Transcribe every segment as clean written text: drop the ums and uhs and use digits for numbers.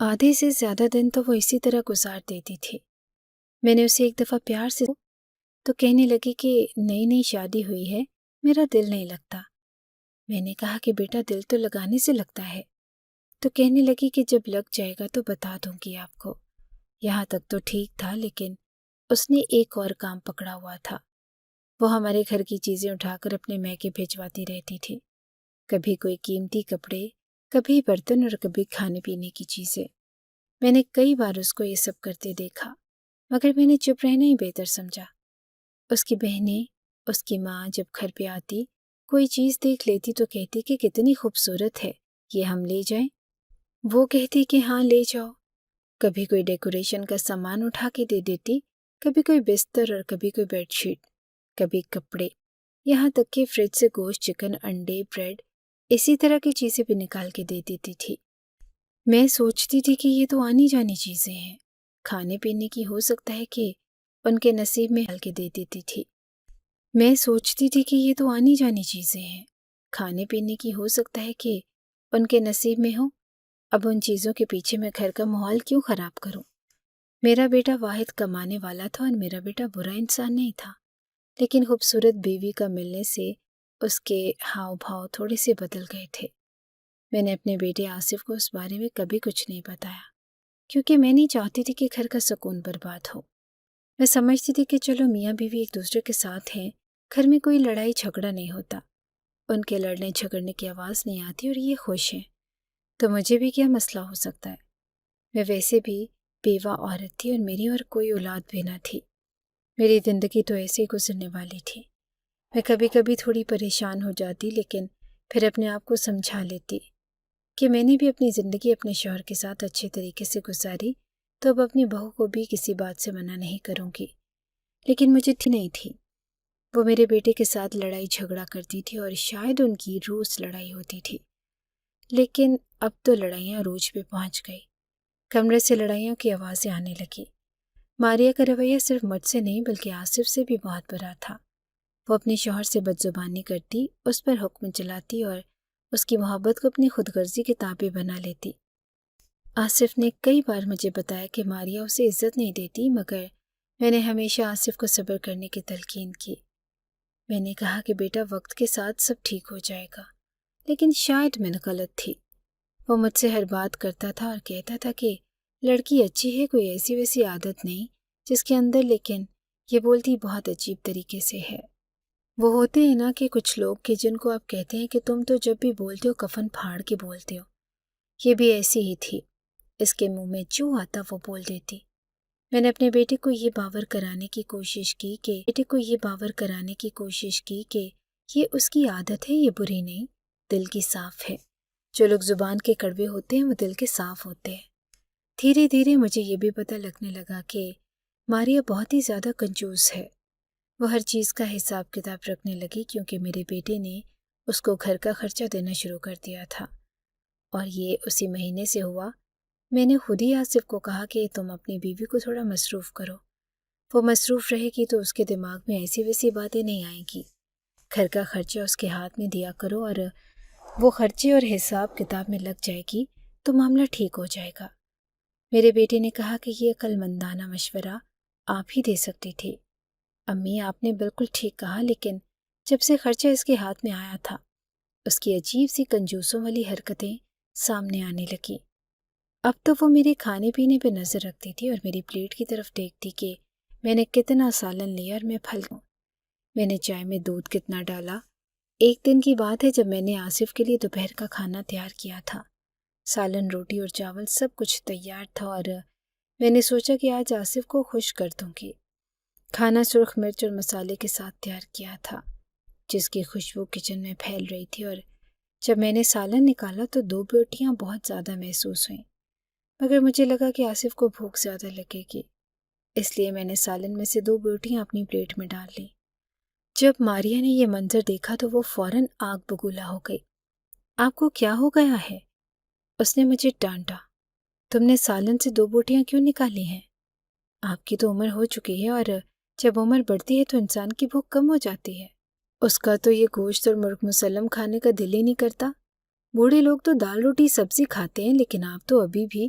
آدھے سے زیادہ دن تو وہ اسی طرح گزار دیتی تھی۔ میں نے اسے ایک دفعہ پیار سے تو کہنے لگی کہ نئی نئی شادی ہوئی ہے، میرا دل نہیں لگتا۔ میں نے کہا کہ بیٹا دل تو لگانے سے لگتا ہے۔ تو کہنے لگی کہ جب لگ جائے گا تو بتا دوں گی آپ کو۔ یہاں تک تو ٹھیک تھا، لیکن اس نے ایک اور کام پکڑا ہوا تھا۔ وہ ہمارے گھر کی چیزیں اٹھا کر اپنے میکے بھیجواتی رہتی تھی، کبھی کوئی قیمتی کپڑے، کبھی برتن اور کبھی کھانے پینے کی چیزیں۔ میں نے کئی بار اس کو یہ سب کرتے دیکھا، مگر میں نے چپ رہنا ہی بہتر سمجھا۔ اس کی بہنیں، اس کی ماں جب گھر پہ آتی، کوئی چیز دیکھ لیتی تو کہتی کہ کتنی خوبصورت ہے، یہ ہم لے جائیں؟ وہ کہتی کہ ہاں لے جاؤ۔ کبھی کوئی ڈیکوریشن کا سامان اٹھا کے دے دیتی، کبھی کوئی بستر اور کبھی کوئی بیڈ شیٹ، کبھی کپڑے، یہاں تک کہ فریج سے گوشت، چکن، انڈے، بریڈ، اسی طرح کی چیزیں بھی نکال کے دے دیتی تھی۔ میں سوچتی تھی کہ یہ تو آنی جانی چیزیں ہیں، کھانے پینے کی ہو سکتا ہے کہ ان کے نصیب میں ڈال کے دے دیتی تھی۔ میں سوچتی تھی کہ یہ تو آنی جانی چیزیں ہیں، کھانے پینے کی ہو سکتا ہے کہ ان کے نصیب میں ہو۔ اب ان چیزوں کے پیچھے میں گھر کا ماحول کیوں خراب کروں؟ میرا بیٹا واحد کمانے والا تھا اور میرا بیٹا برا انسان نہیں تھا، لیکن خوبصورت بیوی کا ملنے سے اس کے ہاؤ بھاؤ تھوڑے سے بدل گئے تھے۔ میں نے اپنے بیٹے آصف کو اس بارے میں کبھی کچھ نہیں بتایا، کیونکہ میں نہیں چاہتی تھی کہ گھر کا سکون برباد ہو۔ میں سمجھتی تھی کہ چلو میاں بیوی ایک دوسرے کے ساتھ ہیں، گھر میں کوئی لڑائی جھگڑا نہیں ہوتا، ان کے لڑنے جھگڑنے کی آواز نہیں آتی اور یہ خوش ہیں، تو مجھے بھی کیا مسئلہ ہو سکتا ہے؟ میں ویسے بھی بیوہ عورت تھی اور میری اور کوئی اولاد بھی نہ تھی۔ میری زندگی تو ایسے ہی گزرنے والی تھی۔ میں کبھی کبھی تھوڑی پریشان ہو جاتی، لیکن پھر اپنے آپ کو سمجھا لیتی کہ میں نے بھی اپنی زندگی اپنے شوہر کے ساتھ اچھے طریقے سے گزاری، تو اب اپنی بہو کو بھی کسی بات سے منع نہیں کروں گی۔ لیکن مجھے نہیں تھی، وہ میرے بیٹے کے ساتھ لڑائی جھگڑا کرتی تھی اور شاید ان کی روز لڑائی ہوتی تھی، لیکن اب تو لڑائیاں عروج پہ پہنچ گئی۔ کمرے سے لڑائیوں کی آوازیں آنے لگی۔ ماریا کا رویہ صرف مجھ سے نہیں بلکہ آصف سے بھی بہت برا تھا۔ وہ اپنے شوہر سے بدزبانی کرتی، اس پر حکم چلاتی اور اس کی محبت کو اپنی خود غرضی کے تابع بنا لیتی۔ آصف نے کئی بار مجھے بتایا کہ ماریا اسے عزت نہیں دیتی، مگر میں نے ہمیشہ آصف کو صبر کرنے کی تلقین کی۔ میں نے کہا کہ بیٹا وقت کے ساتھ سب ٹھیک ہو جائے گا، لیکن شاید میں غلط تھی۔ وہ مجھ سے ہر بات کرتا تھا اور کہتا تھا کہ لڑکی اچھی ہے، کوئی ایسی ویسی عادت نہیں جس کے اندر، لیکن یہ بولتی بہت عجیب طریقے سے ہے۔ وہ ہوتے ہیں نا کہ کچھ لوگ کہ جن کو آپ کہتے ہیں کہ تم تو جب بھی بولتے ہو کفن پھاڑ کے بولتے ہو، یہ بھی ایسی ہی تھی، اس کے منہ میں جو آتا وہ بول دیتی۔ میں نے اپنے بیٹے کو یہ باور کرانے کی کوشش کی کہ یہ اس کی عادت ہے، یہ بری نہیں، دل کی صاف ہے۔ جو لوگ زبان کے کڑوے ہوتے ہیں وہ دل کے صاف ہوتے ہیں۔ دھیرے دھیرے مجھے یہ بھی پتہ لگنے لگا کہ ماریا بہت ہی زیادہ کنجوس ہے۔ وہ ہر چیز کا حساب کتاب رکھنے لگی، کیونکہ میرے بیٹے نے اس کو گھر کا خرچہ دینا شروع کر دیا تھا، اور یہ اسی مہینے سے ہوا۔ میں نے خود ہی آصف کو کہا کہ تم اپنی بیوی کو تھوڑا مصروف کرو، وہ مصروف رہے گی تو اس کے دماغ میں ایسی ویسی باتیں نہیں آئیں گی، گھر کا خرچہ اس کے ہاتھ میں دیا کرو، اور وہ خرچے اور حساب کتاب میں لگ جائے گی تو معاملہ ٹھیک ہو جائے گا۔ میرے بیٹے نے کہا کہ یہ عقل مندانہ مشورہ آپ ہی دے سکتی تھی۔ امی آپ نے بالکل ٹھیک کہا، لیکن جب سے خرچہ اس کے ہاتھ میں آیا تھا، اس کی عجیب سی کنجوسوں والی حرکتیں سامنے آنے لگیں۔ اب تو وہ میرے کھانے پینے پہ نظر رکھتی تھی اور میری پلیٹ کی طرف دیکھتی کہ میں نے کتنا سالن لیا اور میں پھل ہوں، میں نے چائے میں دودھ کتنا ڈالا۔ ایک دن کی بات ہے جب میں نے آصف کے لیے دوپہر کا کھانا تیار کیا تھا، سالن، روٹی اور چاول سب کچھ تیار تھا، اور میں نے سوچا کہ آج آصف کو خوش کر دوں گی۔ کھانا سرخ مرچ اور مسالے کے ساتھ تیار کیا تھا، جس کی خوشبو کچن میں پھیل رہی تھی، اور جب میں نے سالن نکالا تو 2 بوٹیاں بہت زیادہ محسوس ہوئیں، مگر مجھے لگا کہ آصف کو بھوک زیادہ لگے گی، اس لیے میں نے سالن میں سے 2 بوٹیاں اپنی پلیٹ میں ڈال لیں۔ جب ماریا نے یہ منظر دیکھا تو وہ فوراً آگ بگولا ہو گئی۔ آپ کو کیا ہو گیا ہے؟ اس نے مجھے ڈانٹا۔ تم نے سالن سے 2 بوٹیاں کیوں نکالی ہیں؟ آپ کی تو عمر ہو چکی ہے، اور جب عمر بڑھتی ہے تو انسان کی بھوک کم ہو جاتی ہے۔ اس کا تو یہ گوشت اور مرغ مسلم کھانے کا دل ہی نہیں کرتا۔ بوڑھے لوگ تو دال روٹی سبزی کھاتے ہیں، لیکن آپ تو ابھی بھی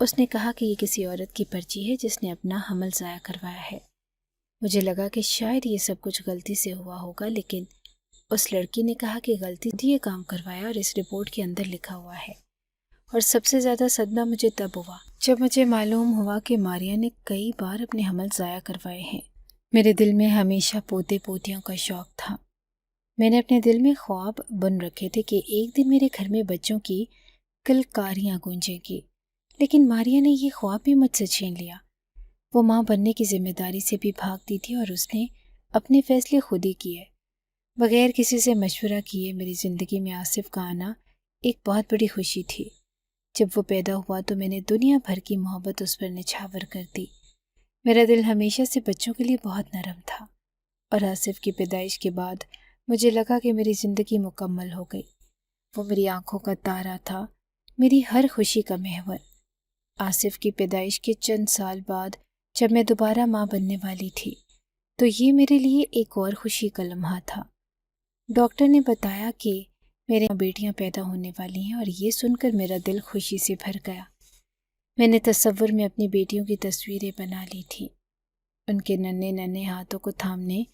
اس نے کہا کہ یہ کسی عورت کی پرچی ہے جس نے اپنا حمل ضائع کروایا ہے۔ مجھے لگا کہ شاید یہ سب کچھ غلطی سے ہوا ہوگا، لیکن اس لڑکی نے کہا کہ غلطی سے یہ کام کروایا اور اس رپورٹ کے اندر لکھا ہوا ہے۔ اور سب سے زیادہ صدمہ مجھے تب ہوا جب مجھے معلوم ہوا کہ ماریا نے کئی بار اپنے حمل ضائع کروائے ہیں۔ میرے دل میں ہمیشہ پوتے پوتیوں کا شوق تھا۔ میں نے اپنے دل میں خواب بن رکھے تھے کہ ایک دن میرے گھر میں بچوں کی کلکاریاں گونجیں گی، لیکن ماریا نے یہ خواب بھی مجھ سے چھین لیا۔ وہ ماں بننے کی ذمہ داری سے بھی بھاگتی تھی اور اس نے اپنے فیصلے خود ہی کیے، بغیر کسی سے مشورہ کیے۔ میری زندگی میں آصف کا آنا ایک بہت بڑی خوشی تھی۔ جب وہ پیدا ہوا تو میں نے دنیا بھر کی محبت اس پر نچھاور کر دی۔ میرا دل ہمیشہ سے بچوں کے لیے بہت نرم تھا، اور آصف کی پیدائش کے بعد مجھے لگا کہ میری زندگی مکمل ہو گئی۔ وہ میری آنکھوں کا تارا تھا، میری ہر خوشی کا محور۔ آصف کی پیدائش کے چند سال بعد جب میں دوبارہ ماں بننے والی تھی تو یہ میرے لیے ایک اور خوشی کا لمحہ تھا۔ ڈاکٹر نے بتایا کہ میرے بیٹیاں پیدا ہونے والی ہیں، اور یہ سن کر میرا دل خوشی سے بھر گیا۔ میں نے تصور میں اپنی بیٹیوں کی تصویریں بنا لی تھیں، ان کے ننھے ننھے ہاتھوں کو تھامنے،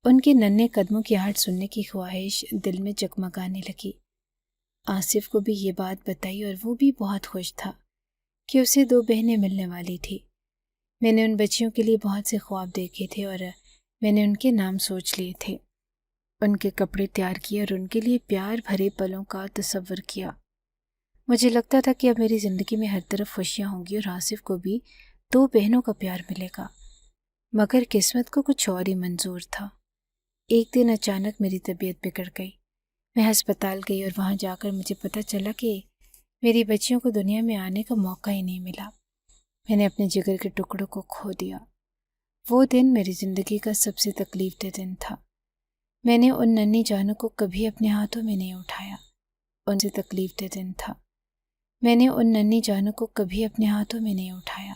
ان کے ننھے قدموں کی آہٹ سننے کی خواہش دل میں جگمگانے لگی۔ آصف کو بھی یہ بات بتائی اور وہ بھی بہت خوش تھا کہ اسے 2 بہنیں ملنے والی تھی۔ میں نے ان بچیوں کے لیے بہت سے خواب دیکھے تھے اور میں نے ان کے نام سوچ لیے تھے، ان کے کپڑے تیار کیے اور ان کے لیے پیار بھرے پلوں کا تصور کیا۔ مجھے لگتا تھا کہ اب میری زندگی میں ہر طرف خوشیاں ہوں گی اور آصف کو بھی 2 بہنوں کا پیار ملے گا، مگر قسمت کو کچھ اور ہی منظور تھا۔ ایک دن اچانک میری طبیعت بگڑ گئی۔ میں ہسپتال گئی اور وہاں جا کر مجھے پتہ چلا کہ میری بچیوں کو دنیا میں آنے کا موقع ہی نہیں ملا۔ میں نے اپنے جگر کے ٹکڑوں کو کھو دیا۔ وہ دن میری زندگی کا سب سے تکلیف دہ دن تھا۔ میں نے ان ننھی جانوں کو کبھی اپنے ہاتھوں میں نہیں اٹھایا۔ ان سے تکلیف دہ دن تھا۔ میں نے ان ننھی جانوں کو کبھی اپنے ہاتھوں میں نہیں اٹھایا۔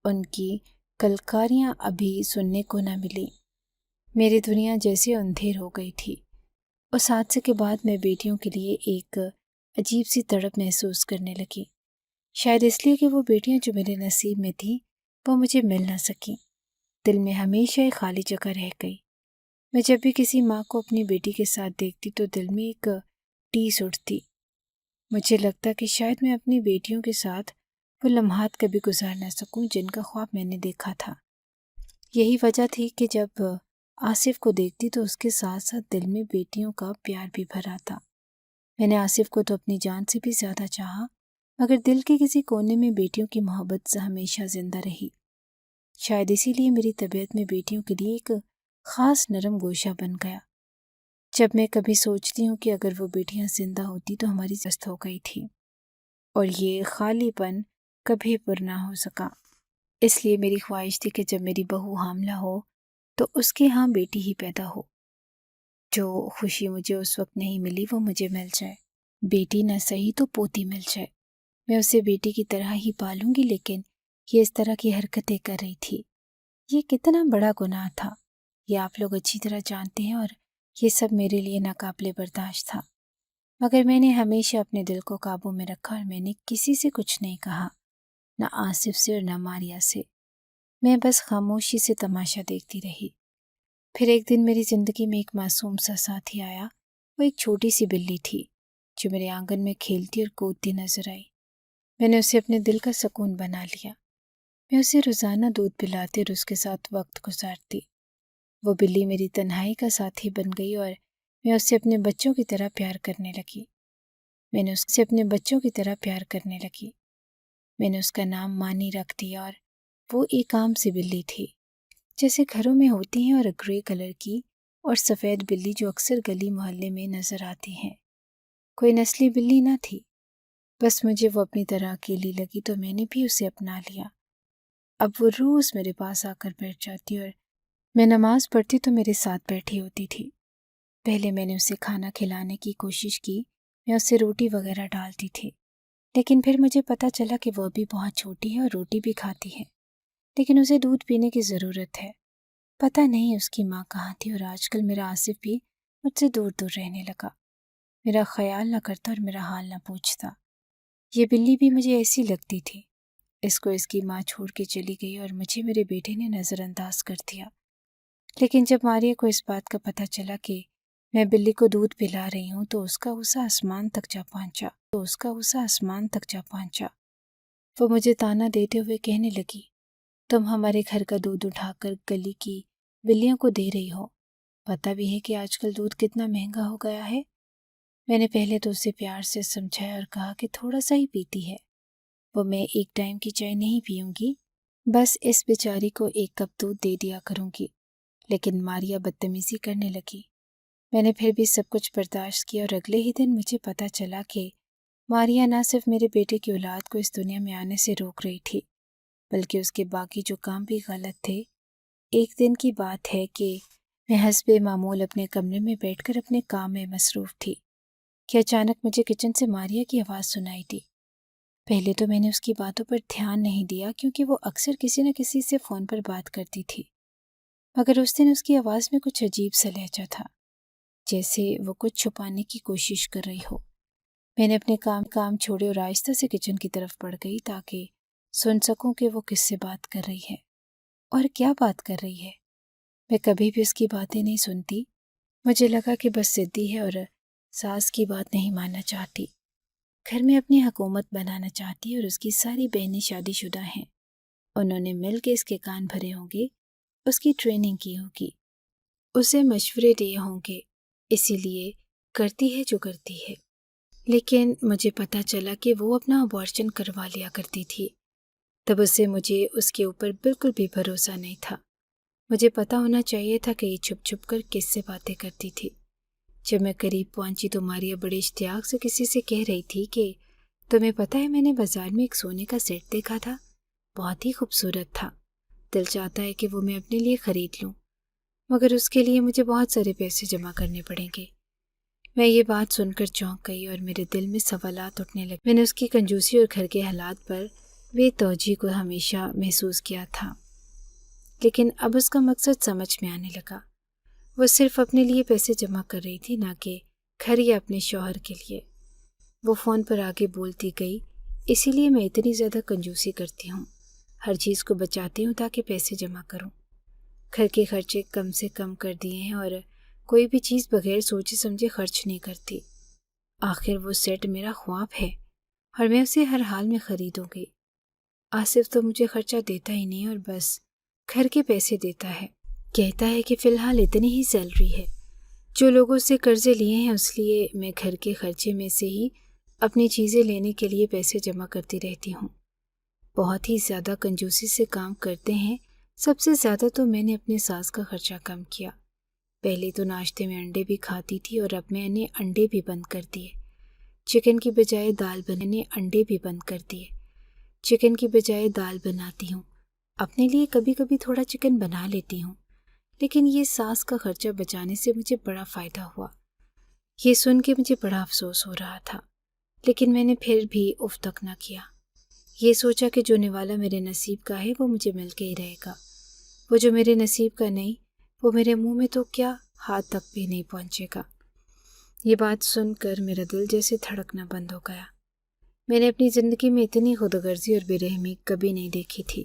ان کی کلکاریاں ابھی سننے کو نہ ملی۔ میری دنیا جیسے اندھیر ہو گئی تھی۔ اس حادثے کے بعد میں بیٹیوں کے لیے ایک عجیب سی تڑپ محسوس کرنے لگی، شاید اس لیے کہ وہ بیٹیاں جو میرے نصیب میں تھیں وہ مجھے مل نہ سکیں۔ دل میں ہمیشہ ایک خالی جگہ رہ گئی۔ میں جب بھی کسی ماں کو اپنی بیٹی کے ساتھ دیکھتی تو دل میں ایک ٹیس اٹھتی۔ مجھے لگتا کہ شاید میں اپنی بیٹیوں کے ساتھ وہ لمحات کبھی گزار نہ سکوں جن کا خواب میں نے دیکھا تھا۔ یہی وجہ تھی کہ جب آصف کو دیکھتی تو اس کے ساتھ ساتھ دل میں بیٹیوں کا پیار بھی بھر آتا۔ میں نے آصف کو تو اپنی جان سے بھی زیادہ چاہا، مگر دل کے کسی کونے میں بیٹیوں کی محبت ہمیشہ زندہ رہی۔ شاید اسی لیے میری طبیعت میں بیٹیوں کے لیے ایک خاص نرم گوشہ بن گیا۔ جب میں کبھی سوچتی ہوں کہ اگر وہ بیٹیاں زندہ ہوتی تو ہماری زست ہو گئی تھی، اور یہ خالی پن کبھی پر نہ ہو سکا۔ اس لیے میری خواہش تھی کہ جب میری بہو حاملہ ہو تو اس کے ہاں بیٹی ہی پیدا ہو۔ جو خوشی مجھے اس وقت نہیں ملی وہ مجھے مل جائے، بیٹی نہ صحیح تو پوتی مل جائے۔ میں اسے بیٹی کی طرح ہی پالوں گی، لیکن یہ اس طرح کی حرکتیں کر رہی تھی۔ یہ کتنا بڑا گناہ تھا، یہ آپ لوگ اچھی طرح جانتے ہیں، اور یہ سب میرے لیے ناقابل برداشت تھا۔ مگر میں نے ہمیشہ اپنے دل کو قابو میں رکھا اور میں نے کسی سے کچھ نہیں کہا، نہ آصف سے اور نہ ماریا سے۔ میں بس خاموشی سے تماشا دیکھتی رہی۔ پھر ایک دن میری زندگی میں ایک معصوم سا ساتھی آیا۔ وہ ایک چھوٹی سی بلی تھی جو میرے آنگن میں کھیلتی اور کودتی نظر آئی۔ میں نے اسے اپنے دل کا سکون بنا لیا۔ میں اسے روزانہ دودھ پلاتی اور اس کے ساتھ وقت گزارتی۔ وہ بلی میری تنہائی کا ساتھی بن گئی اور میں اسے اپنے بچوں کی طرح پیار کرنے لگی۔ میں نے اس کا نام مانی رکھ دیا، اور وہ ایک عام سی بلی تھی جیسے گھروں میں ہوتی ہیں، اور گرے کلر کی اور سفید بلی جو اکثر گلی محلے میں نظر آتی ہیں۔ کوئی نسلی بلی نہ تھی، بس مجھے وہ اپنی طرح اکیلی لگی تو میں نے بھی اسے اپنا لیا۔ اب وہ روز میرے پاس آ کر بیٹھ جاتی اور میں نماز پڑھتی تو میرے ساتھ بیٹھی ہوتی تھی۔ پہلے میں نے اسے کھانا کھلانے کی کوشش کی، میں اسے روٹی وغیرہ ڈالتی تھی، لیکن پھر مجھے پتہ چلا کہ وہ ابھی بہت چھوٹی ہے اور روٹی بھی کھاتی ہے، لیکن اسے دودھ پینے کی ضرورت ہے۔ پتہ نہیں اس کی ماں کہاں تھی، اور آج کل میرا آصف بھی مجھ سے دور دور رہنے لگا، میرا خیال نہ کرتا اور میرا حال نہ پوچھتا۔ یہ بلی بھی مجھے ایسی لگتی تھی، اس کو اس کی ماں چھوڑ کے چلی گئی اور مجھے میرے بیٹے نے نظر انداز کر دیا۔ لیکن جب ماریا کو اس بات کا پتہ چلا کہ میں بلی کو دودھ پلا رہی ہوں تو اس کا غصہ آسمان تک جا پہنچا۔ وہ مجھے تانا دیتے ہوئے کہنے لگی، تم ہمارے گھر کا دودھ اٹھا کر گلی کی بلیوں کو دے رہی ہو، پتہ بھی ہے کہ آج کل دودھ کتنا مہنگا ہو گیا ہے۔ میں نے پہلے تو اسے پیار سے سمجھایا اور کہا کہ تھوڑا سا ہی پیتی ہے وہ، میں ایک ٹائم کی چائے نہیں پیوں گی، بس اس بیچاری کو ایک کپ دودھ دے دیا کروں گی۔ لیکن ماریا بدتمیزی کرنے لگی۔ میں نے پھر بھی سب کچھ برداشت کیا اور اگلے ہی دن مجھے پتہ چلا کہ ماریا نہ صرف میرے بیٹے کی اولاد کو اس دنیا میں آنے سے روک رہی تھی، بلکہ اس کے باقی جو کام بھی غلط تھے۔ ایک دن کی بات ہے کہ میں حسب معمول اپنے کمرے میں بیٹھ کر اپنے کام میں مصروف تھی کہ اچانک مجھے کچن سے ماریا کی آواز سنائی دی۔ پہلے تو میں نے اس کی باتوں پر دھیان نہیں دیا کیونکہ وہ اکثر کسی نہ کسی سے فون پر بات کرتی تھی، مگر اس دن اس کی آواز میں کچھ عجیب سا لہجہ تھا، جیسے وہ کچھ چھپانے کی کوشش کر رہی ہو۔ میں نے اپنے کام چھوڑے اور آہستہ سے کچن کی طرف بڑھ گئی تاکہ سن سکوں کہ وہ کس سے بات کر رہی ہے اور کیا بات کر رہی ہے۔ میں کبھی بھی اس کی باتیں نہیں سنتی، مجھے لگا کہ بس ضدی ہے اور ساس کی بات نہیں ماننا چاہتی، گھر میں اپنی حکومت بنانا چاہتی ہے، اور اس کی ساری بہنیں شادی شدہ ہیں، انہوں نے مل کے اس کے کان بھرے ہوں گے، اس کی ٹریننگ کی ہوگی، اسے مشورے دیے ہوں گے، اسی لیے کرتی ہے جو کرتی ہے۔ لیکن مجھے پتہ چلا کہ وہ اپنا ابارشن کروا لیا کرتی تھی، تب سے مجھے اس کے اوپر بالکل بھی بھروسہ نہیں تھا۔ مجھے پتہ ہونا چاہیے تھا کہ یہ چھپ چھپ کر کس سے باتیں کرتی تھی۔ جب میں قریب پہنچی تو ماریا بڑے اشتیاق سے کسی سے کہہ رہی تھی کہ تمہیں پتہ ہے میں نے بازار میں ایک سونے کا سیٹ دیکھا تھا، بہت ہی خوبصورت تھا، دل چاہتا ہے کہ وہ میں اپنے لیے خرید لوں، مگر اس کے لیے مجھے بہت سارے پیسے جمع کرنے پڑیں گے۔ میں یہ بات سن کر چونک گئی اور میرے دل میں سوالات اٹھنے لگے۔ میں نے اس کی کنجوسی اور گھر کے حالات پر بے توجہی کو ہمیشہ محسوس کیا تھا، لیکن اب اس کا مقصد سمجھ میں آنے لگا۔ وہ صرف اپنے لیے پیسے جمع کر رہی تھی، نہ کہ گھر یا اپنے شوہر کے لیے۔ وہ فون پر آگے بولتی گئی، اسی لیے میں اتنی زیادہ کنجوسی کرتی ہوں، ہر چیز کو بچاتی ہوں تاکہ پیسے جمع کروں۔ گھر کے خرچے کم سے کم کر دیے ہیں اور کوئی بھی چیز بغیر سوچے سمجھے خرچ نہیں کرتی۔ آخر وہ سیٹ میرا خواب ہے اور میں اسے ہر حال میں خریدوں گی۔ آصف تو مجھے خرچہ دیتا ہی نہیں اور بس گھر کے پیسے دیتا ہے، کہتا ہے کہ فی الحال اتنی ہی سیلری ہے، جو لوگوں سے قرضے لیے ہیں اس لیے میں گھر کے خرچے میں سے ہی اپنی چیزیں لینے کے لیے پیسے جمع کرتی رہتی ہوں۔ بہت ہی زیادہ کنجوسی سے کام کرتے ہیں۔ سب سے زیادہ تو میں نے اپنے ساس کا خرچہ کم کیا۔ پہلے تو ناشتے میں انڈے بھی کھاتی تھی اور اب میں نے انڈے بھی بند کر دیے۔ چکن کی بجائے دال بنانے انڈے بھی بند کر دیے۔ چکن کی بجائے دال بناتی ہوں، اپنے لیے کبھی کبھی تھوڑا چکن بنا لیتی ہوں، لیکن یہ ساس کا خرچہ بچانے سے مجھے بڑا فائدہ ہوا۔ یہ سن کے مجھے بڑا افسوس ہو رہا تھا، لیکن میں نے پھر بھی اف تک نہ کیا۔ یہ سوچا کہ جو نوالا میرے نصیب کا ہے وہ مجھے مل کے ہی رہے گا، وہ جو میرے نصیب کا نہیں وہ میرے منہ میں تو کیا ہاتھ تک بھی نہیں پہنچے گا۔ یہ بات سن کر میرا دل جیسے دھڑکنا بند ہو گیا۔ میں نے اپنی زندگی میں اتنی خود غرضی اور بے رحمی کبھی نہیں دیکھی تھی۔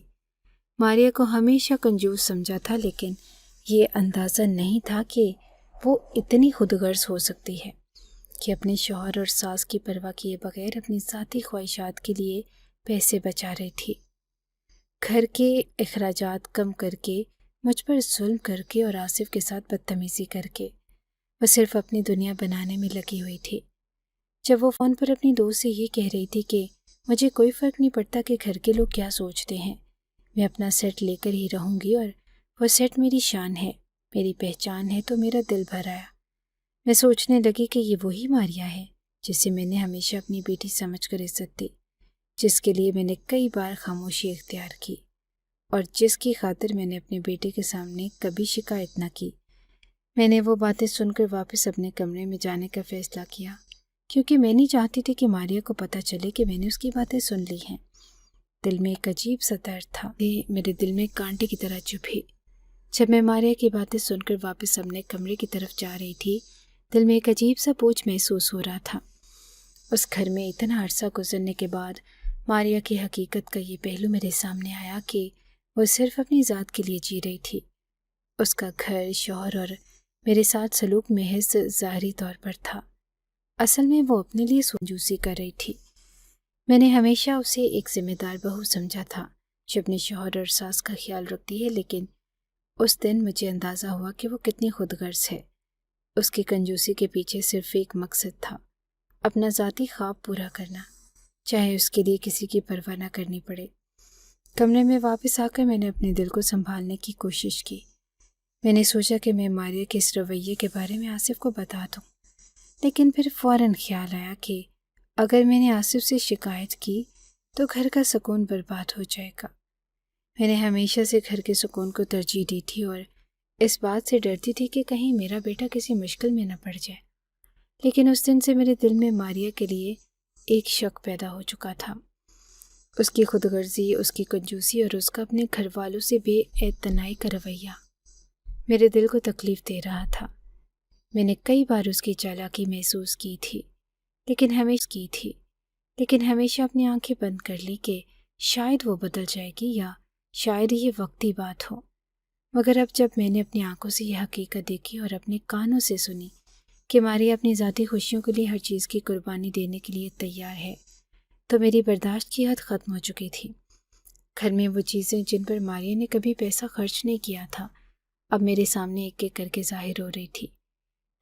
ماریا کو ہمیشہ کنجوس سمجھا تھا، لیکن یہ اندازہ نہیں تھا کہ وہ اتنی خود غرض ہو سکتی ہے کہ اپنے شوہر اور ساس کی پرواہ کیے بغیر اپنی ذاتی خواہشات کے لیے پیسے بچا رہی تھی۔ گھر کے اخراجات کم کر کے، مجھ پر ظلم کر کے اور آصف کے ساتھ بدتمیزی کر کے وہ صرف اپنی دنیا بنانے میں لگی ہوئی تھی۔ جب وہ فون پر اپنی دوست سے یہ کہہ رہی تھی کہ مجھے کوئی فرق نہیں پڑتا کہ گھر کے لوگ کیا سوچتے ہیں، میں اپنا سیٹ لے کر ہی رہوں گی اور وہ سیٹ میری شان ہے، میری پہچان ہے، تو میرا دل بھر آیا۔ میں سوچنے لگی کہ یہ وہی ماریا ہے جسے میں نے ہمیشہ اپنی بیٹی سمجھ کر عزت دی، جس کے لیے میں نے کئی بار خاموشی اختیار کی اور جس کی خاطر میں نے اپنے بیٹے کے سامنے کبھی شکایت نہ کی۔ میں نے وہ باتیں سن کر واپس اپنے کمرے میں جانے کا فیصلہ کیا، کیونکہ میں نہیں چاہتی تھی کہ ماریا کو پتہ چلے کہ میں نے اس کی باتیں سن لی ہیں۔ دل میں ایک عجیب سا درد تھا، میرے دل میں کانٹے کی طرح چبھی۔ جب میں ماریا کی باتیں سن کر واپس اپنے کمرے کی طرف جا رہی تھی، دل میں ایک عجیب سا بوجھ محسوس ہو رہا تھا۔ اس گھر میں اتنا عرصہ گزرنے کے بعد ماریا کی حقیقت کا یہ پہلو میرے سامنے آیا کہ وہ صرف اپنی ذات کے لیے جی رہی تھی۔ اس کا گھر، شوہر اور میرے ساتھ سلوک محض ظاہری طور پر تھا، اصل میں وہ اپنے لیے سنجوسی کر رہی تھی۔ میں نے ہمیشہ اسے ایک ذمہ دار بہو سمجھا تھا جو اپنے شوہر اور ساس کا خیال رکھتی ہے، لیکن اس دن مجھے اندازہ ہوا کہ وہ کتنی خود غرض ہے۔ اس کی کنجوسی کے پیچھے صرف ایک مقصد تھا، اپنا ذاتی خواب پورا کرنا، چاہے اس کے لیے کسی کی پرواہ نہ کرنی پڑے۔ کمرے میں واپس آ کر میں نے اپنے دل کو سنبھالنے کی کوشش کی۔ میں نے سوچا کہ میں ماریا کے اس رویے کے بارے میں آصف کو بتا دوں، لیکن پھر فوراً خیال آیا کہ اگر میں نے آصف سے شکایت کی تو گھر کا سکون برباد ہو جائے گا۔ میں نے ہمیشہ سے گھر کے سکون کو ترجیح دی تھی اور اس بات سے ڈرتی تھی کہ کہیں میرا بیٹا کسی مشکل میں نہ پڑ جائے، لیکن اس دن سے میرے دل میں ماریا کے لیے ایک شک پیدا ہو چکا تھا۔ اس کی خود غرضی، اس کی کنجوسی اور اس کا اپنے گھر والوں سے بے اعتنائی کا رویہ میرے دل کو تکلیف دے رہا تھا۔ میں نے کئی بار اس کی چالاکی محسوس کی تھی، لیکن ہمیشہ اپنی آنکھیں بند کر لی کہ شاید وہ بدل جائے گی یا شاید یہ وقتی بات ہو۔ مگر اب جب میں نے اپنی آنکھوں سے یہ حقیقت دیکھی اور اپنے کانوں سے سنی کہ ماریا اپنی ذاتی خوشیوں کے لیے ہر چیز کی قربانی دینے کے لیے تیار ہے، تو میری برداشت کی حد ختم ہو چکی تھی۔ گھر میں وہ چیزیں جن پر ماریا نے کبھی پیسہ خرچ نہیں کیا تھا اب میرے سامنے ایک ایک کر کے ظاہر ہو رہی تھی۔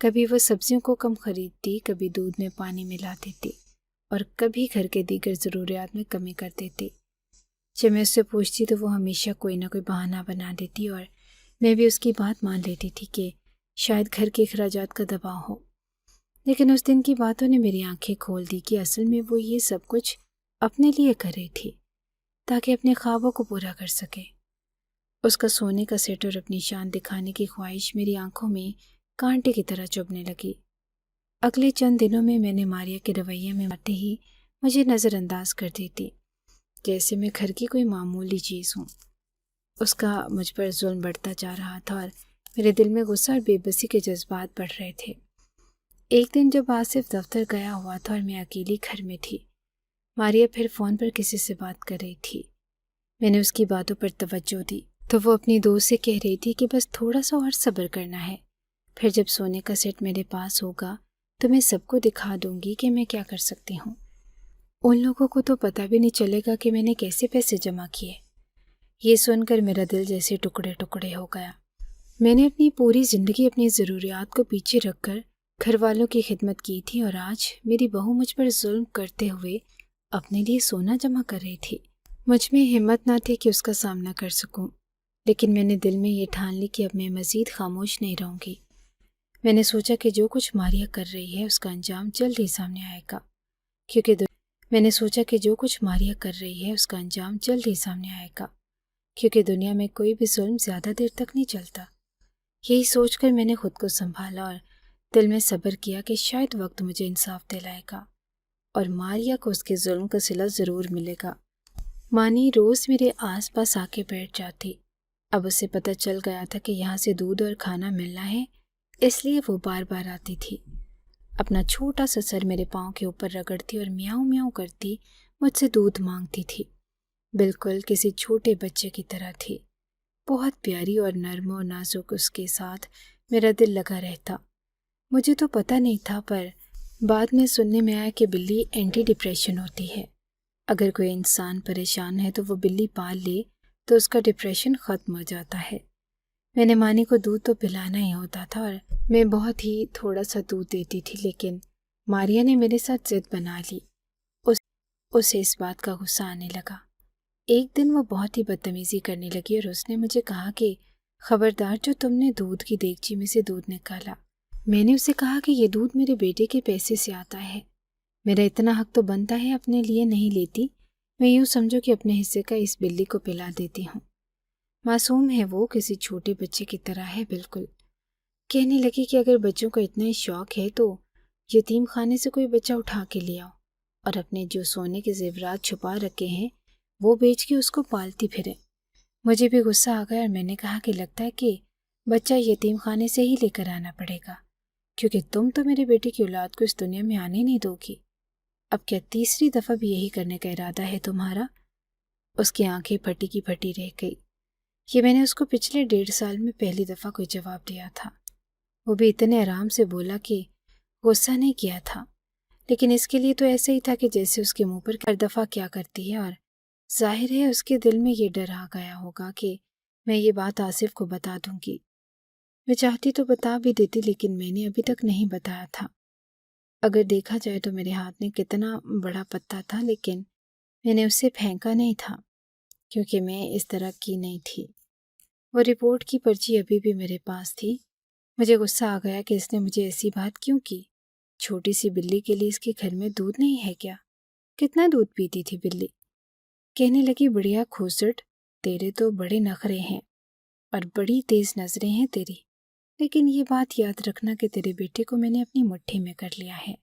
کبھی وہ سبزیوں کو کم خریدتی، کبھی دودھ میں پانی ملا دیتی اور کبھی گھر کے دیگر ضروریات میں کمی کر دیتی۔ جب میں اس سے پوچھتی تو وہ ہمیشہ کوئی نہ کوئی بہانہ بنا دیتی اور میں بھی اس کی بات مان لیتی تھی کہ شاید گھر کے اخراجات کا دباؤ ہو۔ لیکن اس دن کی باتوں نے میری آنکھیں کھول دی کہ اصل میں وہ یہ سب کچھ اپنے لیے کر رہی تھی تاکہ اپنے خوابوں کو پورا کر سکے۔ اس کا سونے کا سیٹ اور اپنی شان دکھانے کی خواہش میری آنکھوں میں کانٹے کی طرح چبھنے لگی۔ اگلے چند دنوں میں نے ماریا کے رویے میں آتے ہی مجھے نظر انداز کر دی تھی، جیسے میں گھر کی کوئی معمولی چیز ہوں۔ اس کا مجھ پر ظلم بڑھتا جا رہا تھا اور میرے دل میں غصہ اور بے بسی کے جذبات بڑھ رہے تھے۔ ایک دن جب آصف دفتر گیا ہوا تھا اور میں اکیلی گھر میں تھی، ماریا پھر فون پر کسی سے بات کر رہی تھی۔ میں نے اس کی باتوں پر توجہ دی تو وہ اپنی دوست سے کہہ رہی تھی کہ بس تھوڑا سا اور صبر کرنا ہے، پھر جب سونے کا سیٹ میرے پاس ہوگا تو میں سب کو دکھا دوں گی کہ میں کیا کر سکتی ہوں۔ ان لوگوں کو تو پتہ بھی نہیں چلے گا کہ میں نے کیسے پیسے جمع کیے۔ یہ سن کر میرا دل جیسے ٹکڑے ٹکڑے ہو گیا۔ میں نے اپنی پوری زندگی اپنی ضروریات کو پیچھے رکھ کر گھر والوں کی خدمت کی تھی اور آج میری بہو مجھ پر ظلم کرتے ہوئے اپنے لیے سونا جمع کر رہی تھی۔ مجھ میں ہمت نہ تھی کہ اس کا سامنا کر سکوں، لیکن میں نے دل میں یہ ٹھان لی کہ اب میں مزید خاموش نہیں رہوں گی۔ میں نے سوچا کہ جو کچھ ماریا کر رہی ہے اس کا انجام جلد ہی سامنے آئے گا، کیونکہ دنیا میں کوئی بھی ظلم زیادہ دیر تک نہیں چلتا۔ یہی سوچ کر میں نے خود کو سنبھالا اور دل میں صبر کیا کہ شاید وقت مجھے انصاف دلائے گا اور ماریا کو اس کے ظلم کا صلہ ضرور ملے گا۔ مانی روز میرے آس پاس آ کے بیٹھ جاتی۔ اب اسے پتہ چل گیا تھا کہ یہاں سے دودھ اور کھانا ملنا ہے، اس لیے وہ بار بار آتی تھی۔ اپنا چھوٹا سا سر میرے پاؤں کے اوپر رگڑتی اور میاؤں میاؤں کرتی مجھ سے دودھ مانگتی تھی، بالکل کسی چھوٹے بچے کی طرح تھی۔ بہت پیاری اور نرم و نازک اس کے ساتھ میرا دل لگا رہتا۔ مجھے تو پتہ نہیں تھا، پر بعد میں سننے میں آیا کہ بلی اینٹی ڈپریشن ہوتی ہے۔ اگر کوئی انسان پریشان ہے تو وہ بلی پال لے تو اس کا ڈپریشن ختم ہو جاتا ہے۔ میں نے مانی کو دودھ تو پلانا ہی ہوتا تھا اور میں بہت ہی تھوڑا سا دودھ دیتی تھی، لیکن ماریا نے میرے ساتھ ضد بنا لی۔ اسے اس بات کا غصہ آنے لگا۔ ایک دن وہ بہت ہی بدتمیزی کرنے لگی اور اس نے مجھے کہا کہ خبردار جو تم نے دودھ کی دیگچی میں سے دودھ نکالا۔ میں نے اسے کہا کہ یہ دودھ میرے بیٹے کے پیسے سے آتا ہے، میرا اتنا حق تو بنتا ہے، اپنے لیے نہیں لیتی، میں یوں سمجھو کہ اپنے حصے کا اس بلی کو پلا دیتی ہوں۔ معصوم ہے وہ، کسی چھوٹے بچے کی طرح ہے بالکل۔ کہنے لگی کہ اگر بچوں کا اتنا ہی شوق ہے تو یتیم خانے سے کوئی بچہ اٹھا کے لے آؤ اور اپنے جو سونے کے زیورات چھپا رکھے ہیں وہ بیچ کے اس کو پالتی پھریں۔ مجھے بھی غصہ آ گیا اور میں نے کہا کہ لگتا ہے کہ بچہ یتیم خانے سے ہی لے کر آنا پڑے گا، کیونکہ تم تو میرے بیٹے کی اولاد کو اس دنیا میں آنے نہیں دو گی۔ اب کیا تیسری دفعہ بھی یہی کرنے کا ارادہ ہے تمہارا؟ اس کی آنکھیں پھٹی کی پھٹی رہ گئی۔ یہ میں نے اس کو پچھلے 1.5 سال میں پہلی دفعہ کوئی جواب دیا تھا، وہ بھی اتنے آرام سے بولا کہ غصہ نہیں کیا تھا، لیکن اس کے لیے تو ایسا ہی تھا کہ جیسے اس کے منہ پر ہر دفعہ کیا کرتی ہے، اور ظاہر ہے اس کے دل میں یہ ڈر آ گیا ہوگا کہ میں یہ بات آصف کو بتا دوں گی۔ میں چاہتی تو بتا بھی دیتی، لیکن میں نے ابھی تک نہیں بتایا تھا۔ اگر دیکھا جائے تو میرے ہاتھ میں کتنا بڑا پتا تھا، لیکن میں نے اسے پھینکا نہیں تھا کیونکہ میں اس طرح کی نہیں تھی۔ وہ رپورٹ کی پرچی ابھی بھی میرے پاس تھی۔ مجھے غصہ آ گیا کہ اس نے مجھے ایسی بات کیوں کی۔ چھوٹی سی بلی کے لیے اس کے گھر میں دودھ نہیں ہے کیا؟ کتنا دودھ پیتی تھی بلی؟ کہنے لگی بڑھیا کھوسٹ، تیرے تو بڑے نخرے ہیں اور بڑی تیز نظریں ہیں تیری، لیکن یہ بات یاد رکھنا کہ تیرے بیٹے کو میں نے اپنی مٹھی میں کر لیا ہے،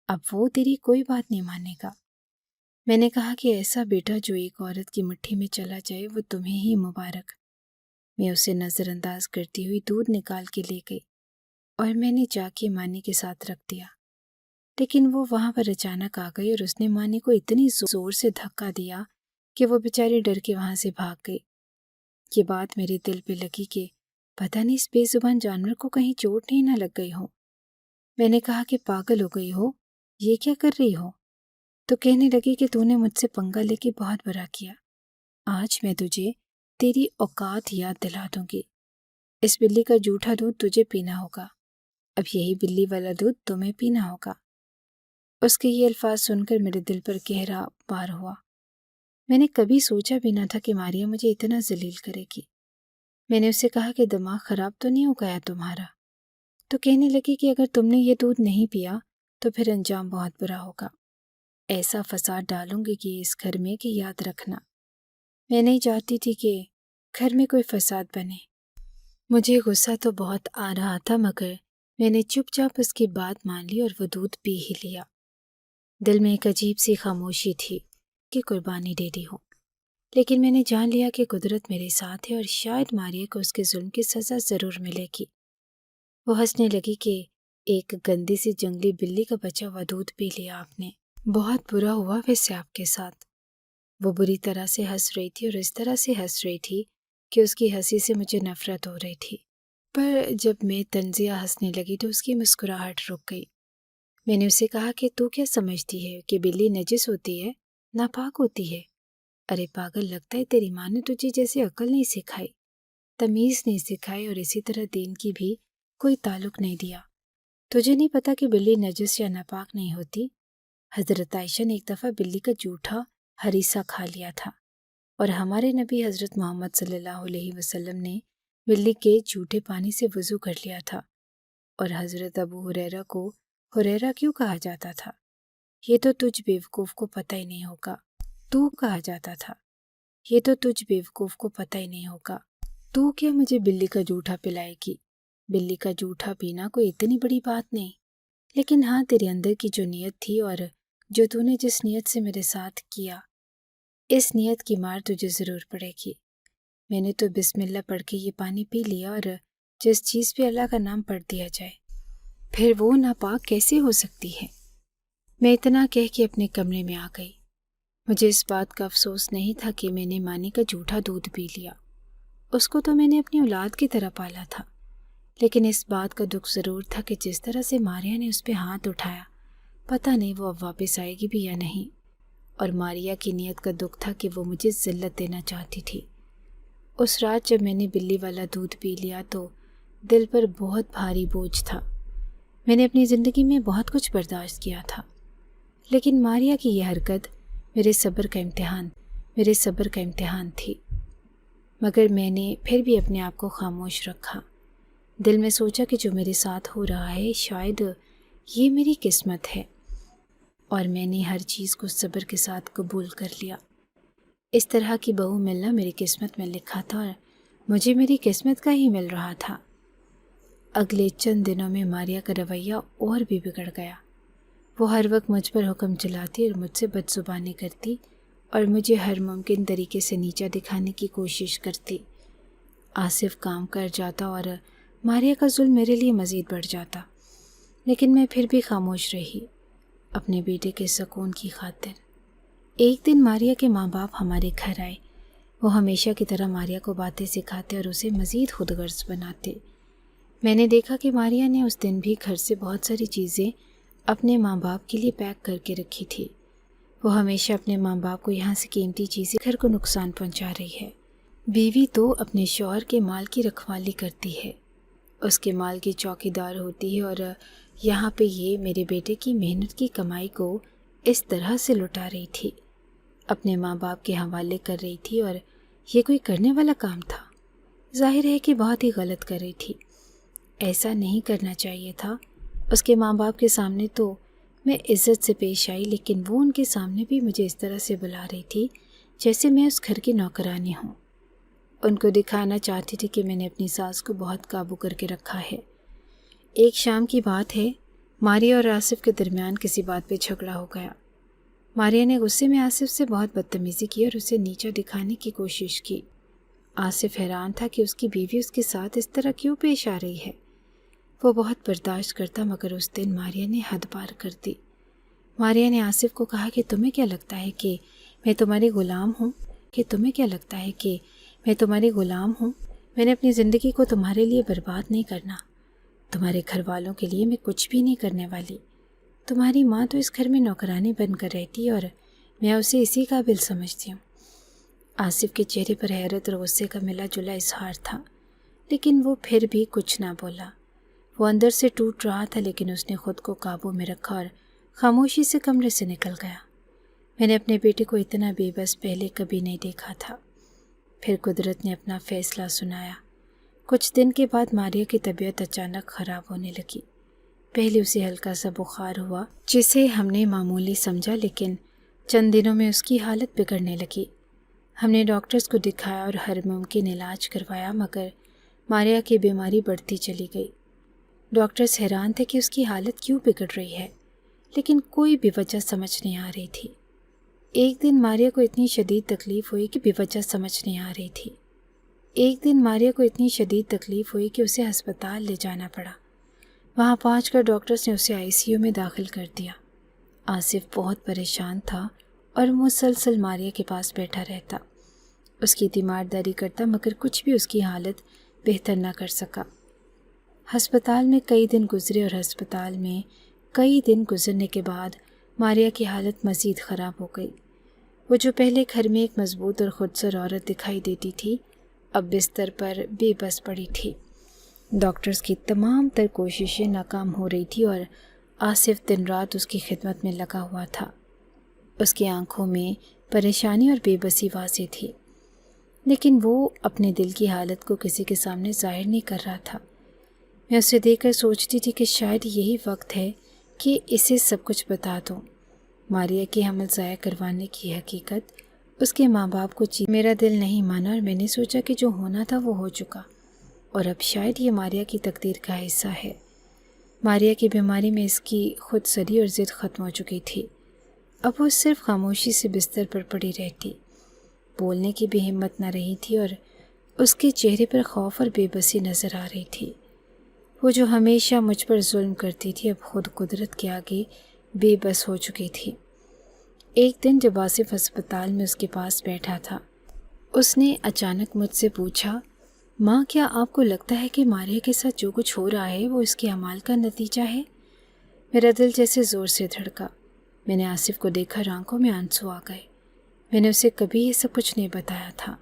اب وہ تیری کوئی بات نہیں مانے گا۔ میں نے کہا کہ ایسا بیٹا جو ایک عورت کی مٹھی میں چلا جائے وہ تمہیں ہی مبارک۔ میں اسے نظر انداز کرتی ہوئی دودھ نکال کے لے گئی اور میں نے جا کے مانی کے ساتھ رکھ دیا، لیکن وہ وہاں پر اچانک آ گئی اور اس نے مانی کو اتنی زور سے دھکا دیا کہ وہ بیچاری ڈر کے وہاں سے بھاگ گئی۔ یہ بات میرے دل پہ لگی کہ پتہ نہیں اس بے زبان جانور کو کہیں چوٹ نہیں نہ لگ گئی ہو۔ میں نے کہا کہ پاگل ہو گئی ہو، یہ کیا کر رہی ہو؟ تو کہنے لگی کہ تو نے مجھ سے پنگا لے کے بہت برا کیا، آج میں تجھے تیری اوقات یاد دلا دوں گی۔ اس بلی کا جھوٹا دودھ تجھے پینا ہوگا، اب یہی بلی والا دودھ تمہیں پینا ہوگا۔ اس کے یہ الفاظ سن کر میرے دل پر گہرا بار ہوا۔ میں نے کبھی سوچا بھی نہ تھا کہ ماریا مجھے اتنا ذلیل کرے گی۔ میں نے اسے کہا کہ دماغ خراب تو نہیں ہو گیا تمہارا؟ تو کہنے لگی کہ اگر تم نے یہ دودھ نہیں پیا تو پھر انجام بہت برا ہوگا، ایسا فساد ڈالوں گی کہ اس گھر میں کہ یاد رکھنا۔ میں نہیں چاہتی تھی کہ گھر میں کوئی فساد بنے۔ مجھے غصہ تو بہت آ رہا تھا، مگر میں نے چپ چاپ اس کی بات مان لی اور وہ دودھ پی ہی لیا۔ دل میں ایک عجیب سی خاموشی تھی کہ قربانی دے دی ہو، لیکن میں نے جان لیا کہ قدرت میرے ساتھ ہے اور شاید ماریا کو اس کے ظلم کی سزا ضرور ملے گی۔ وہ ہنسنے لگی کہ ایک گندی سی جنگلی بلی کا بچا ہوا دودھ پی لیا آپ نے، بہت برا ہوا ویسے آپ کے ساتھ۔ وہ بری طرح سے ہنس رہی تھی اور اس طرح سے ہنس رہی تھی کہ اس کی ہنسی سے مجھے نفرت ہو رہی تھی، پر جب میں تنزیہ ہنسنے لگی تو اس کی مسکراہٹ رک گئی۔ میں نے اسے کہا کہ تو کیا سمجھتی ہے کہ بلی نجس ہوتی ہے، ناپاک ہوتی ہے؟ ارے پاگل، لگتا ہے تیری ماں نے تجھے جیسے عقل نہیں سکھائی، تمیز نہیں سکھائی، اور اسی طرح دین کی بھی کوئی تعلق نہیں دیا۔ تجھے نہیں پتا کہ بلی نجس یا ناپاک نہیں ہوتی؟ حضرت عائشہ نے ایک دفعہ بلی کا جھوٹا ہریسہ کھا لیا تھا، اور ہمارے نبی حضرت محمد صلی اللہ علیہ وسلم نے بلی کے جھوٹے پانی سے وضو کر لیا تھا، اور حضرت ابو ہریرہ کو ہریرہ کیوں کہا جاتا تھا؟ یہ تو تجھ بیوقوف کو پتہ ہی نہیں ہوگا۔ تو کہا جاتا تھا، یہ تو تجھ بیوقوف کو پتہ ہی نہیں ہوگا۔ تو کیا مجھے بلی کا جھوٹا پلائے گی؟ بلی کا جھوٹا پینا کوئی اتنی بڑی بات نہیں، لیکن ہاں تیرے اندر کی جو نیت تھی اور جو تو نے جس نیت سے میرے ساتھ کیا، اس نیت کی مار تجھے ضرور پڑے گی۔ میں نے تو بسم اللہ پڑھ کے یہ پانی پی لیا، اور جس چیز پہ اللہ کا نام پڑھ دیا جائے پھر وہ ناپاک کیسے ہو سکتی ہے؟ میں اتنا کہہ کے اپنے کمرے میں آ گئی۔ مجھے اس بات کا افسوس نہیں تھا کہ میں نے مانی کا جھوٹا دودھ پی لیا، اس کو تو میں نے اپنی اولاد کی طرح پالا تھا، لیکن اس بات کا دکھ ضرور تھا کہ جس طرح سے ماریا نے اس پہ ہاتھ اٹھایا، پتہ نہیں وہ اب واپس آئے گی بھی یا نہیں، اور ماریا کی نیت کا دکھ تھا کہ وہ مجھے ذلت دینا چاہتی تھی۔ اس رات جب میں نے بلی والا دودھ پی لیا تو دل پر بہت بھاری بوجھ تھا۔ میں نے اپنی زندگی میں بہت کچھ برداشت کیا تھا، لیکن ماریا کی یہ حرکت میرے صبر کا امتحان تھی، مگر میں نے پھر بھی اپنے آپ کو خاموش رکھا۔ دل میں سوچا کہ جو میرے ساتھ ہو رہا ہے شاید یہ میری قسمت ہے، اور میں نے ہر چیز کو صبر کے ساتھ قبول کر لیا۔ اس طرح کی بہو ملنا میری قسمت میں لکھا تھا اور مجھے میری قسمت کا ہی مل رہا تھا۔ اگلے چند دنوں میں ماریا کا رویہ اور بھی بگڑ گیا۔ وہ ہر وقت مجھ پر حکم چلاتی اور مجھ سے بدزبانی کرتی اور مجھے ہر ممکن طریقے سے نیچا دکھانے کی کوشش کرتی۔ آصف کام کر جاتا اور ماریا کا ظلم میرے لیے مزید بڑھ جاتا، لیکن میں پھر بھی خاموش رہی۔ اپنے بیٹے کے سکون کی خاطر۔ ایک دن ماریا کے ماں باپ ہمارے گھر آئے۔ وہ ہمیشہ کی طرح ماریا کو باتیں سکھاتے اور اسے مزید خود غرض بناتے۔ میں نے دیکھا کہ ماریا نے اس دن بھی گھر سے بہت ساری چیزیں اپنے ماں باپ کے لیے پیک کر کے رکھی تھی۔ وہ ہمیشہ اپنے ماں باپ کو یہاں سے قیمتی چیزیں گھر کو نقصان پہنچا رہی ہے۔ بیوی تو اپنے شوہر کے مال کی رکھوالی کرتی ہے، اس کے مال کی چوکی دار ہوتی ہے، اور یہاں پہ یہ میرے بیٹے کی محنت کی کمائی کو اس طرح سے لٹا رہی تھی، اپنے ماں باپ کے حوالے کر رہی تھی، اور یہ کوئی کرنے والا کام تھا؟ ظاہر ہے کہ بہت ہی غلط کر رہی تھی۔ ایسا نہیں کرنا چاہیے تھا۔ اس کے ماں باپ کے سامنے تو میں عزت سے پیش آئی، لیکن وہ ان کے سامنے بھی مجھے اس طرح سے بلا رہی تھی جیسے میں اس گھر کی نوکرانی ہوں۔ ان کو دکھانا چاہتی تھی کہ میں نے اپنی ساس کو بہت قابو کر کے رکھا ہے۔ ایک شام کی بات ہے، ماریا اور آصف کے درمیان کسی بات پہ جھگڑا ہو گیا۔ ماریا نے غصے میں آصف سے بہت بدتمیزی کی اور اسے نیچا دکھانے کی کوشش کی۔ آصف حیران تھا کہ اس کی بیوی اس کے ساتھ اس طرح کیوں پیش آ رہی ہے۔ وہ بہت برداشت کرتا، مگر اس دن ماریا نے حد پار کر دی۔ ماریا نے آصف کو کہا کہ تمہیں کیا لگتا ہے کہ میں تمہاری غلام ہوں؟ میں نے اپنی زندگی کو تمہارے لیے برباد نہیں کرنا۔ تمہارے گھر والوں کے لیے میں کچھ بھی نہیں کرنے والی۔ تمہاری ماں تو اس گھر میں نوکرانی بن کر رہتی ہے اور میں اسے اسی قابل سمجھتی ہوں۔ آصف کے چہرے پر حیرت اور غصے کا ملا جلا اظہار تھا، لیکن وہ پھر بھی کچھ نہ بولا۔ وہ اندر سے ٹوٹ رہا تھا، لیکن اس نے خود کو قابو میں رکھا اور خاموشی سے کمرے سے نکل گیا۔ میں نے اپنے بیٹے کو اتنا بے بس پہلے کبھی نہیں دیکھا تھا۔ پھر قدرت نے اپنا فیصلہ سنایا۔ کچھ دن کے بعد ماریا کی طبیعت اچانک خراب ہونے لگی۔ پہلے اسے ہلکا سا بخار ہوا، جسے ہم نے معمولی سمجھا، لیکن چند دنوں میں اس کی حالت بگڑنے لگی۔ ہم نے ڈاکٹرز کو دکھایا اور ہر ممکن علاج کروایا، مگر ماریا کی بیماری بڑھتی چلی گئی۔ ڈاکٹرز حیران تھے کہ اس کی حالت کیوں بگڑ رہی ہے، لیکن کوئی بھی وجہ سمجھ نہیں آ رہی تھی۔ ایک دن ماریا کو اتنی شدید تکلیف ہوئی کہ اسے ہسپتال لے جانا پڑا۔ وہاں پہنچ کر ڈاکٹرز نے اسے ICU میں داخل کر دیا۔ آصف بہت پریشان تھا اور مسلسل ماریا کے پاس بیٹھا رہتا، اس کی تیمارداری کرتا، مگر کچھ بھی اس کی حالت بہتر نہ کر سکا۔ ہسپتال میں کئی دن گزرے اور ہسپتال میں کئی دن گزرنے کے بعد ماریا کی حالت مزید خراب ہو گئی۔ وہ جو پہلے گھر میں ایک مضبوط اور خودسر عورت دکھائی دیتی تھی، اب بستر پر بے بس پڑی تھی۔ ڈاکٹرز کی تمام تر کوششیں ناکام ہو رہی تھی اور آصف دن رات اس کی خدمت میں لگا ہوا تھا۔ اس کی آنکھوں میں پریشانی اور بے بسی واضح تھی، لیکن وہ اپنے دل کی حالت کو کسی کے سامنے ظاہر نہیں کر رہا تھا۔ میں اسے دیکھ کر سوچتی تھی کہ شاید یہی وقت ہے کہ اسے سب کچھ بتا دوں۔ ماریا کی حمل ضائع کروانے کی حقیقت اس کے ماں باپ کو میرا دل نہیں مانا، اور میں نے سوچا کہ جو ہونا تھا وہ ہو چکا، اور اب شاید یہ ماریا کی تقدیر کا حصہ ہے۔ ماریا کی بیماری میں اس کی خود سری اور ضد ختم ہو چکی تھی۔ اب وہ صرف خاموشی سے بستر پر پڑی رہتی، بولنے کی بھی ہمت نہ رہی تھی، اور اس کے چہرے پر خوف اور بے بسی نظر آ رہی تھی۔ وہ جو ہمیشہ مجھ پر ظلم کرتی تھی، اب خود قدرت کے آگے بے بس ہو چکی تھی۔ ایک دن جب آصف ہسپتال میں اس کے پاس بیٹھا تھا، اس نے اچانک مجھ سے پوچھا، ماں کیا آپ کو لگتا ہے کہ ماریا کے ساتھ جو کچھ ہو رہا ہے وہ اس کے اعمال کا نتیجہ ہے؟ میرا دل جیسے زور سے دھڑکا۔ میں نے آصف کو دیکھا، آنکھوں میں آنسو آ گئے۔ میں نے اسے کبھی یہ سب کچھ نہیں بتایا تھا،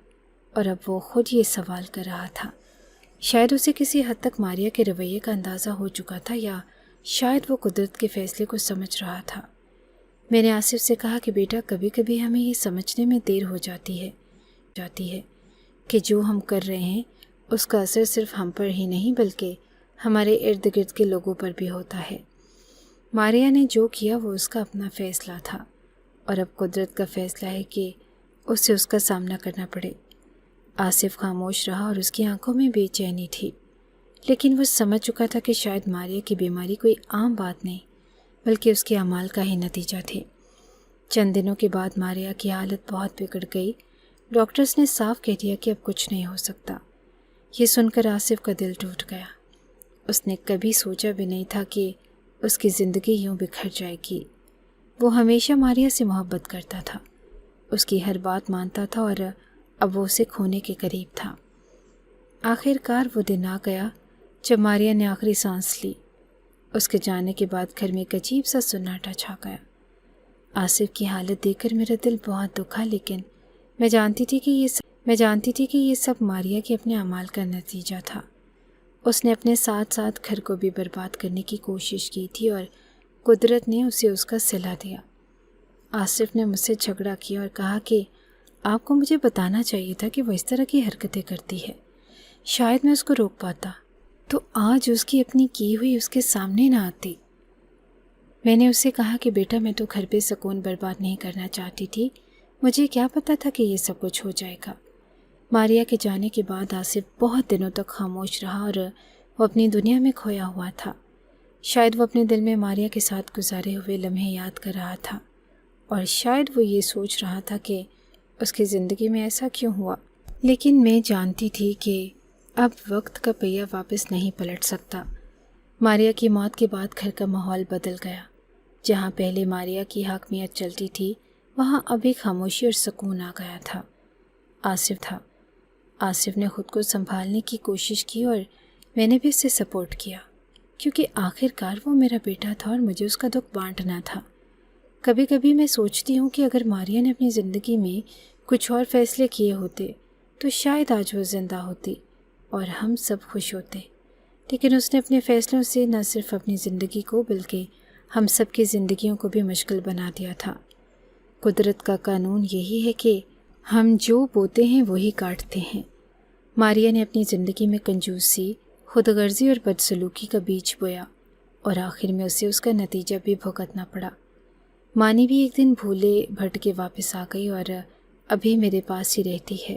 اور اب وہ خود یہ سوال کر رہا تھا۔ شاید اسے کسی حد تک ماریا کے رویے کا اندازہ ہو چکا تھا، یا شاید وہ قدرت کے فیصلے کو سمجھ رہا تھا۔ میں نے آصف سے کہا کہ بیٹا، کبھی کبھی ہمیں یہ سمجھنے میں دیر ہو جاتی ہے کہ جو ہم کر رہے ہیں اس کا اثر صرف ہم پر ہی نہیں بلکہ ہمارے ارد گرد کے لوگوں پر بھی ہوتا ہے۔ ماریا نے جو کیا وہ اس کا اپنا فیصلہ تھا، اور اب قدرت کا فیصلہ ہے کہ اسے اس کا سامنا کرنا پڑے۔ آصف خاموش رہا اور اس کی آنکھوں میں بے چینی تھی، لیکن وہ سمجھ چکا تھا کہ شاید ماریا کی بیماری کوئی عام بات نہیں بلکہ اس کے اعمال کا ہی نتیجہ تھے۔ چند دنوں کے بعد ماریا کی حالت بہت بگڑ گئی۔ ڈاکٹرز نے صاف کہہ دیا کہ اب کچھ نہیں ہو سکتا۔ یہ سن کر آصف کا دل ٹوٹ گیا۔ اس نے کبھی سوچا بھی نہیں تھا کہ اس کی زندگی یوں بکھر جائے گی۔ وہ ہمیشہ ماریا سے محبت کرتا تھا، اس کی ہر بات مانتا تھا اور اب وہ اسے کھونے کے قریب تھا۔ آخر کار وہ دن آ گیا جب ماریا نے آخری سانس لی۔ اس کے جانے کے بعد گھر میں ایک عجیب سا سناٹا چھا گیا۔ آصف کی حالت دیکھ کر میرا دل بہت دکھا، لیکن میں جانتی تھی کہ یہ سب ماریا کے اپنے اعمال کا نتیجہ تھا۔ اس نے اپنے ساتھ ساتھ گھر کو بھی برباد کرنے کی کوشش کی تھی اور قدرت نے اسے اس کا صلہ دیا۔ آصف نے مجھ سے جھگڑا کیا اور کہا کہ آپ کو مجھے بتانا چاہیے تھا کہ وہ اس طرح کی حرکتیں کرتی ہے، شاید میں اس کو روک پاتا تو آج اس کی اپنی کی ہوئی اس کے سامنے نہ آتی۔ میں نے اس سے کہا کہ بیٹا، میں تو گھر پہ سکون برباد نہیں کرنا چاہتی تھی، مجھے کیا پتا تھا کہ یہ سب کچھ ہو جائے گا۔ ماریا کے جانے کے بعد آصف بہت دنوں تک خاموش رہا اور وہ اپنی دنیا میں کھویا ہوا تھا۔ شاید وہ اپنے دل میں ماریا کے ساتھ گزارے ہوئے لمحے یاد کر رہا تھا، اور شاید وہ یہ سوچ رہا تھا کہ اس کی زندگی میں ایسا کیوں ہوا۔ لیکن میں جانتی تھی کہ اب وقت کا پہیہ واپس نہیں پلٹ سکتا۔ ماریا کی موت کے بعد گھر کا ماحول بدل گیا۔ جہاں پہلے ماریا کی حاکمیت چلتی تھی، وہاں اب ایک خاموشی اور سکون آ گیا تھا۔ آصف نے خود کو سنبھالنے کی کوشش کی اور میں نے بھی اس سے سپورٹ کیا، کیونکہ آخر کار وہ میرا بیٹا تھا اور مجھے اس کا دکھ بانٹنا تھا۔ کبھی کبھی میں سوچتی ہوں کہ اگر ماریا نے اپنی زندگی میں کچھ اور فیصلے کیے ہوتے تو شاید آج وہ زندہ ہوتی اور ہم سب خوش ہوتے، لیکن اس نے اپنے فیصلوں سے نہ صرف اپنی زندگی کو بلکہ ہم سب کی زندگیوں کو بھی مشکل بنا دیا تھا۔ قدرت کا قانون یہی ہے کہ ہم جو بوتے ہیں وہی کاٹتے ہیں۔ ماریا نے اپنی زندگی میں کنجوسی، خود غرضی اور بدسلوکی کا بیج بویا اور آخر میں اسے اس کا نتیجہ بھی بھگتنا پڑا۔ مانی بھی ایک دن بھولے بھٹکے واپس آ گئی اور ابھی میرے پاس ہی رہتی ہے۔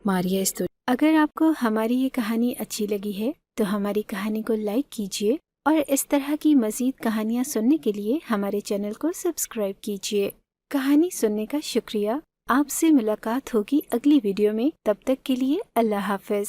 ماریا اس دنیا۔ اگر آپ کو ہماری یہ کہانی اچھی لگی ہے تو ہماری کہانی کو لائک کیجیے اور اس طرح کی مزید کہانیاں سننے کے لیے ہمارے چینل کو سبسکرائب کیجیے۔ کہانی سننے کا شکریہ۔ آپ سے ملاقات ہوگی اگلی ویڈیو میں، تب تک کے لیے اللہ حافظ۔